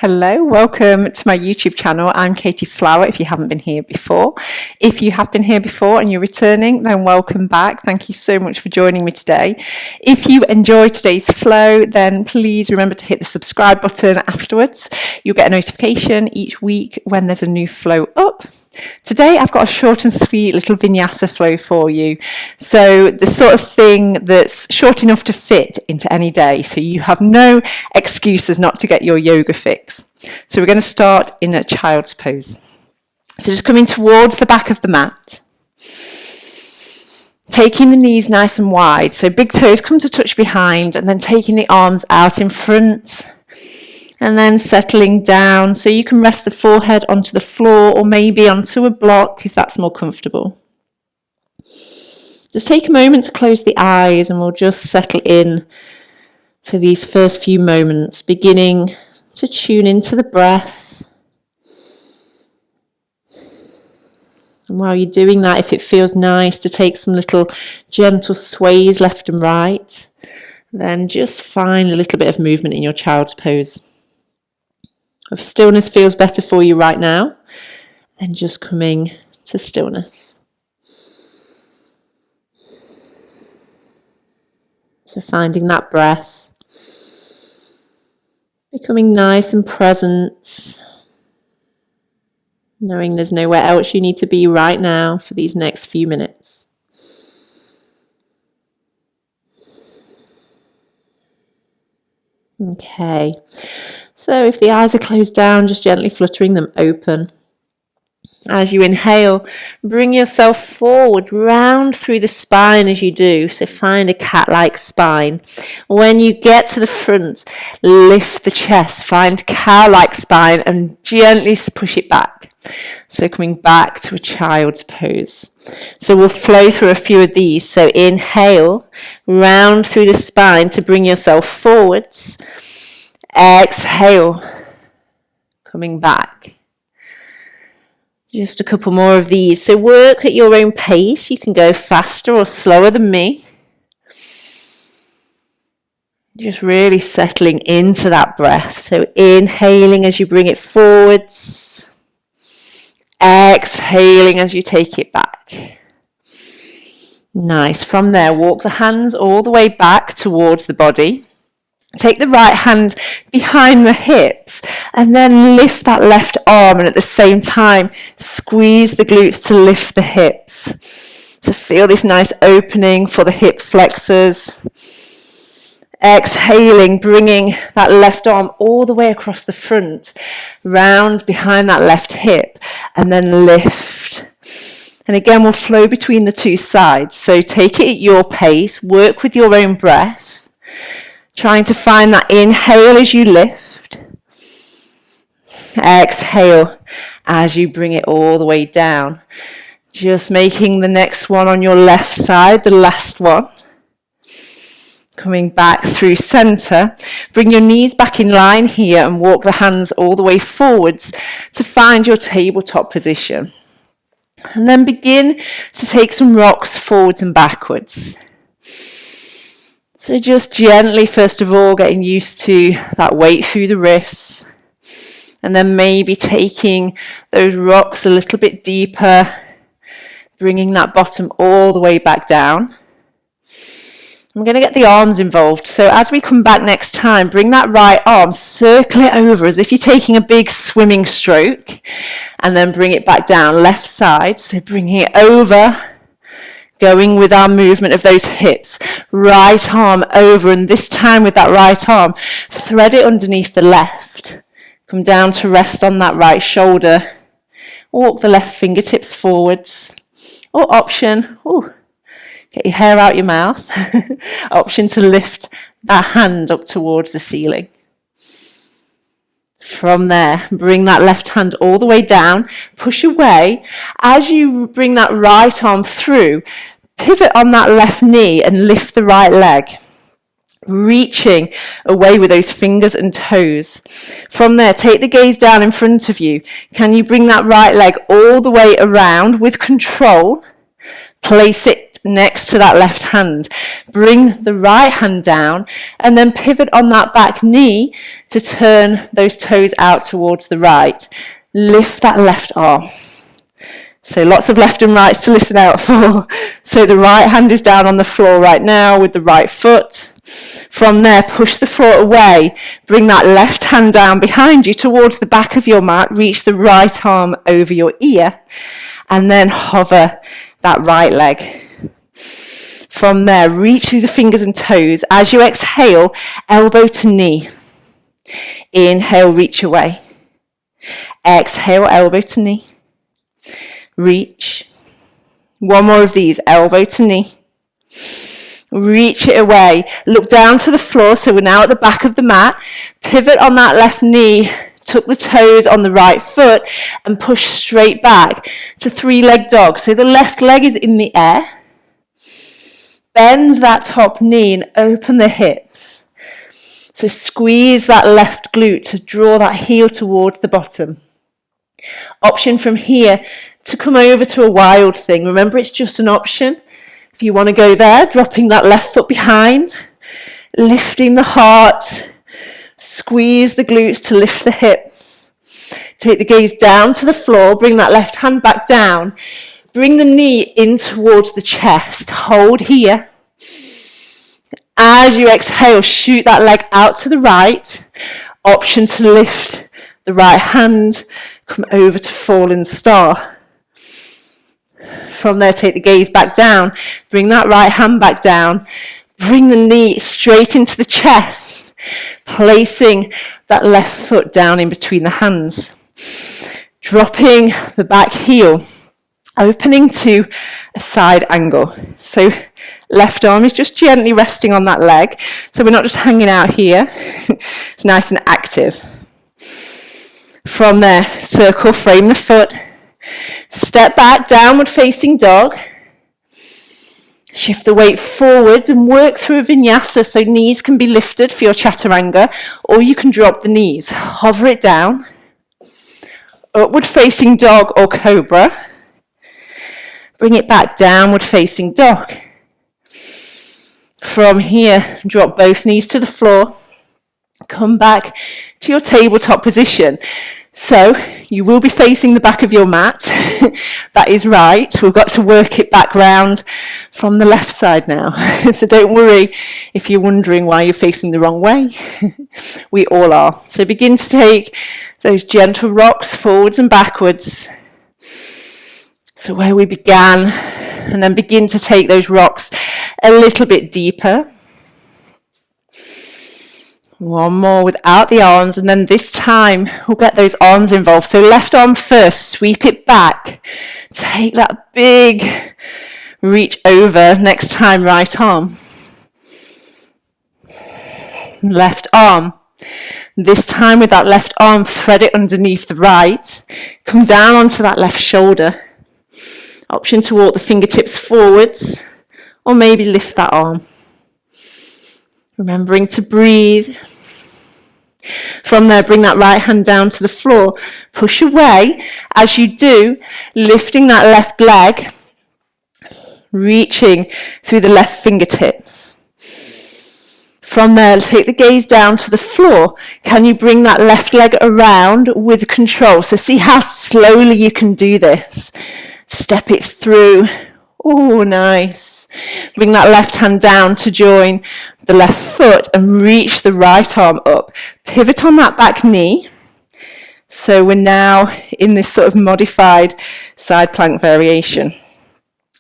Hello, welcome to my YouTube channel. I'm Katy Flower if you haven't been here before. If you have been here before and you're returning, then welcome back. Thank you so much for joining me today. If you enjoy today's flow, then please remember to hit the subscribe button afterwards. You'll get a notification each week when there's a new flow up. Today I've got a short and sweet little Vinyasa flow for you. So the sort of thing that's short enough to fit into any day. So you have no excuses not to get your yoga fix. So we're going to start in a child's pose. So just coming towards the back of the mat. Taking the knees nice and wide. So big toes come to touch behind and then taking the arms out in front. And then settling down, so you can rest the forehead onto the floor or maybe onto a block if that's more comfortable. Just take a moment to close the eyes and we'll just settle in for these first few moments, beginning to tune into the breath. And while you're doing that, if it feels nice to take some little gentle sways left and right, then just find a little bit of movement in your child's pose. If stillness feels better for you right now, then just coming to stillness. So finding that breath, becoming nice and present, knowing there's nowhere else you need to be right now for these next few minutes. Okay. So if the eyes are closed down, just gently fluttering them open. As you inhale, bring yourself forward, round through the spine as you do. So find a cat-like spine. When you get to the front, lift the chest, find cow-like spine and gently push it back. So coming back to a child's pose. So we'll flow through a few of these. So inhale, round through the spine to bring yourself forwards. Exhale, coming back. Just a couple more of these. So work at your own pace. You can go faster or slower than me. Just really settling into that breath. So inhaling as you bring it forwards. Exhaling as you take it back. Nice. From there, walk the hands all the way back towards the body. Take the right hand behind the hips and then lift that left arm and at the same time squeeze the glutes to lift the hips. So feel this nice opening for the hip flexors. Exhaling, bringing that left arm all the way across the front, round behind that left hip and then lift. And again, we'll flow between the two sides. So take it at your pace, work with your own breath. Trying to find that inhale as you lift. Exhale as you bring it all the way down. Just making the next one on your left side, the last one. Coming back through center. Bring your knees back in line here and walk the hands all the way forwards to find your tabletop position. And then begin to take some rocks forwards and backwards. So just gently, first of all, getting used to that weight through the wrists. And then maybe taking those rocks a little bit deeper, bringing that bottom all the way back down. I'm going to get the arms involved. So as we come back next time, bring that right arm, circle it over as if you're taking a big swimming stroke. And then bring it back down, left side. So bringing it over. Going with our movement of those hips, right arm over, and this time with that right arm, thread it underneath the left. Come down to rest on that right shoulder. Walk the left fingertips forwards. Or option, get your hair out your mouth. Option to lift that hand up towards the ceiling. From there, bring that left hand all the way down, push away. As you bring that right arm through, pivot on that left knee and lift the right leg. Reaching away with those fingers and toes. From there, take the gaze down in front of you. Can you bring that right leg all the way around with control? Place it next to that left hand. Bring the right hand down and then pivot on that back knee to turn those toes out towards the right. Lift that left arm. So lots of left and rights to listen out for. So the right hand is down on the floor right now with the right foot. From there, push the foot away. Bring that left hand down behind you towards the back of your mat. Reach the right arm over your ear. And then hover that right leg. From there, reach through the fingers and toes. As you exhale, elbow to knee. Inhale, reach away. Exhale, elbow to knee. Reach. One more of these, elbow to knee. Reach it away. Look down to the floor, so we're now at the back of the mat. Pivot on that left knee. Tuck the toes on the right foot and push straight back to three-leg dog. So the left leg is in the air. Bend that top knee and open the hips. So squeeze that left glute to draw that heel towards the bottom. Option from here to come over to a wild thing. Remember, it's just an option. If you want to go there, dropping that left foot behind, lifting the heart, squeeze the glutes to lift the hips. Take the gaze down to the floor, bring that left hand back down. Bring the knee in towards the chest. Hold here. As you exhale, shoot that leg out to the right. Option to lift the right hand, come over to fallen star. From there, take the gaze back down. Bring that right hand back down. Bring the knee straight into the chest, placing that left foot down in between the hands. Dropping the back heel, opening to a side angle. So left arm is just gently resting on that leg. So we're not just hanging out here. It's nice and active. From there, circle, frame the foot. Step back, downward facing dog. Shift the weight forwards and work through a vinyasa, so knees can be lifted for your chaturanga, or you can drop the knees. Hover it down. Upward facing dog or cobra. Bring it back, downward facing dog. From here, drop both knees to the floor. Come back to your tabletop position. So you will be facing the back of your mat. That is right. We've got to work it back round from the left side now. So don't worry if you're wondering why you're facing the wrong way. We all are. So begin to take those gentle rocks forwards and backwards. So where we began, and then begin to take those rocks a little bit deeper. One more without the arms, and then this time we'll get those arms involved. So left arm first, sweep it back. Take that big reach over. Next time, right arm. Left arm. This time with that left arm, thread it underneath the right. Come down onto that left shoulder. Option to walk the fingertips forwards, or maybe lift that arm. Remembering to breathe. From there, bring that right hand down to the floor. Push away. As you do, lifting that left leg, reaching through the left fingertips. From there, take the gaze down to the floor. Can you bring that left leg around with control? So see how slowly you can do this. Step it through. Oh, nice. Bring that left hand down to join the left foot and reach the right arm up. Pivot on that back knee. So we're now in this sort of modified side plank variation.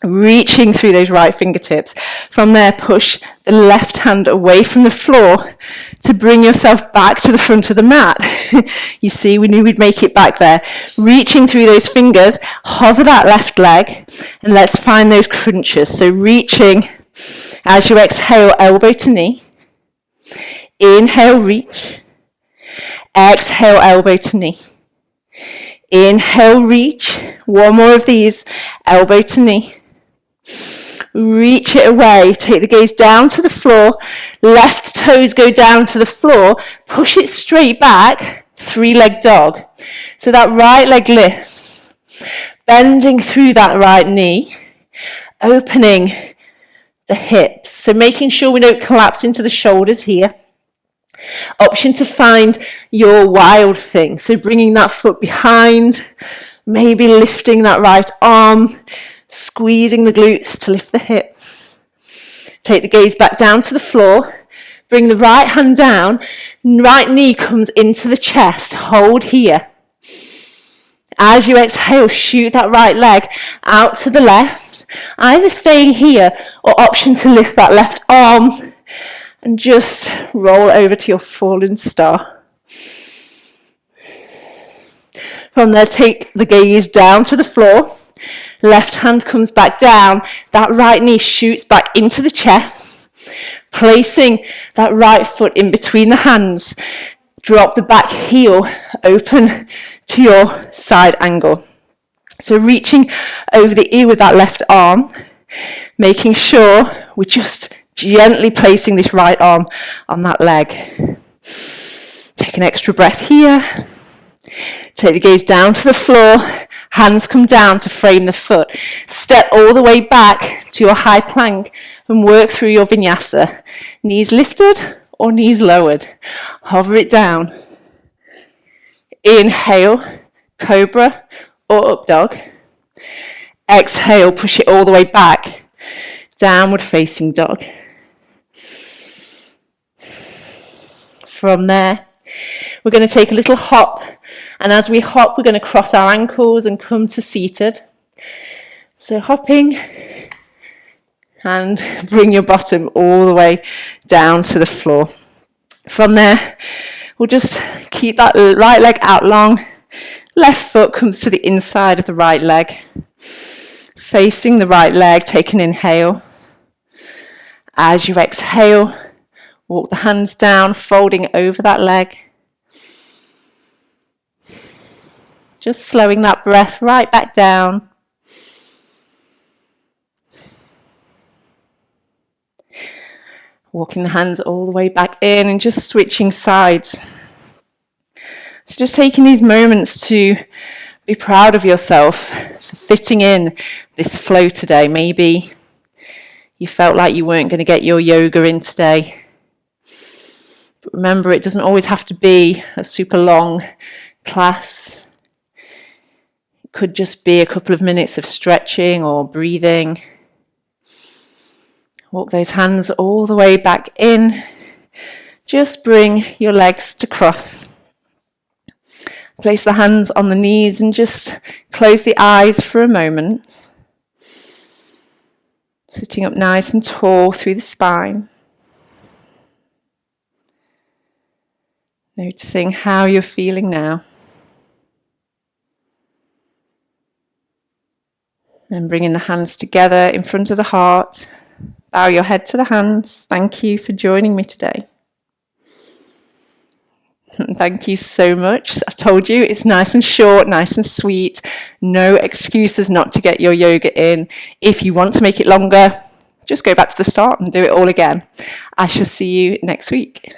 Reaching through those right fingertips. From there, push the left hand away from the floor to bring yourself back to the front of the mat. You see, we knew we'd make it back there. Reaching through those fingers, hover that left leg, and let's find those crunches. So reaching, as you exhale, elbow to knee. Inhale, reach. Exhale, elbow to knee. Inhale, reach. One more of these, elbow to knee. Reach it away. Take the gaze down to the floor. Left toes go down to the floor. Push it straight back. Three-leg dog. So that right leg lifts. Bending through that right knee. Opening the hips. So making sure we don't collapse into the shoulders here. Option to find your wild thing. So bringing that foot behind, maybe lifting that right arm, squeezing the glutes to lift the hips. Take the gaze back down to the floor. Bring the right hand down, right knee comes into the chest, hold here. As you exhale, shoot that right leg out to the left, either staying here or option to lift that left arm and just roll over to your fallen star. From there, take the gaze down to the floor, left hand comes back down, that right knee shoots back into the chest. Placing that right foot in between the hands, drop the back heel open to your side angle. So reaching over the ear with that left arm, making sure we're just gently placing this right arm on that leg. Take an extra breath here. Take the gaze down to the floor, hands come down to frame the foot. Step all the way back to your high plank and work through your vinyasa. Knees lifted or knees lowered. Hover it down. Inhale, cobra or up dog. Exhale, push it all the way back. Downward facing dog. From there, we're going to take a little hop. And as we hop, we're going to cross our ankles and come to seated. So hopping and bring your bottom all the way down to the floor. From there, we'll just keep that right leg out long. Left foot comes to the inside of the right leg. Facing the right leg, take an inhale. As you exhale, walk the hands down, folding over that leg. Just slowing that breath right back down. Walking the hands all the way back in and just switching sides. So just taking these moments to be proud of yourself for fitting in this flow today. Maybe you felt like you weren't going to get your yoga in today. But remember, it doesn't always have to be a super long class. It could just be a couple of minutes of stretching or breathing. Walk those hands all the way back in. Just bring your legs to cross. Place the hands on the knees and just close the eyes for a moment. Sitting up nice and tall through the spine. Noticing how you're feeling now. Then bringing the hands together in front of the heart. Bow your head to the hands. Thank you for joining me today. Thank you so much. I told you it's nice and short, nice and sweet. No excuses not to get your yoga in. If you want to make it longer, just go back to the start and do it all again. I shall see you next week.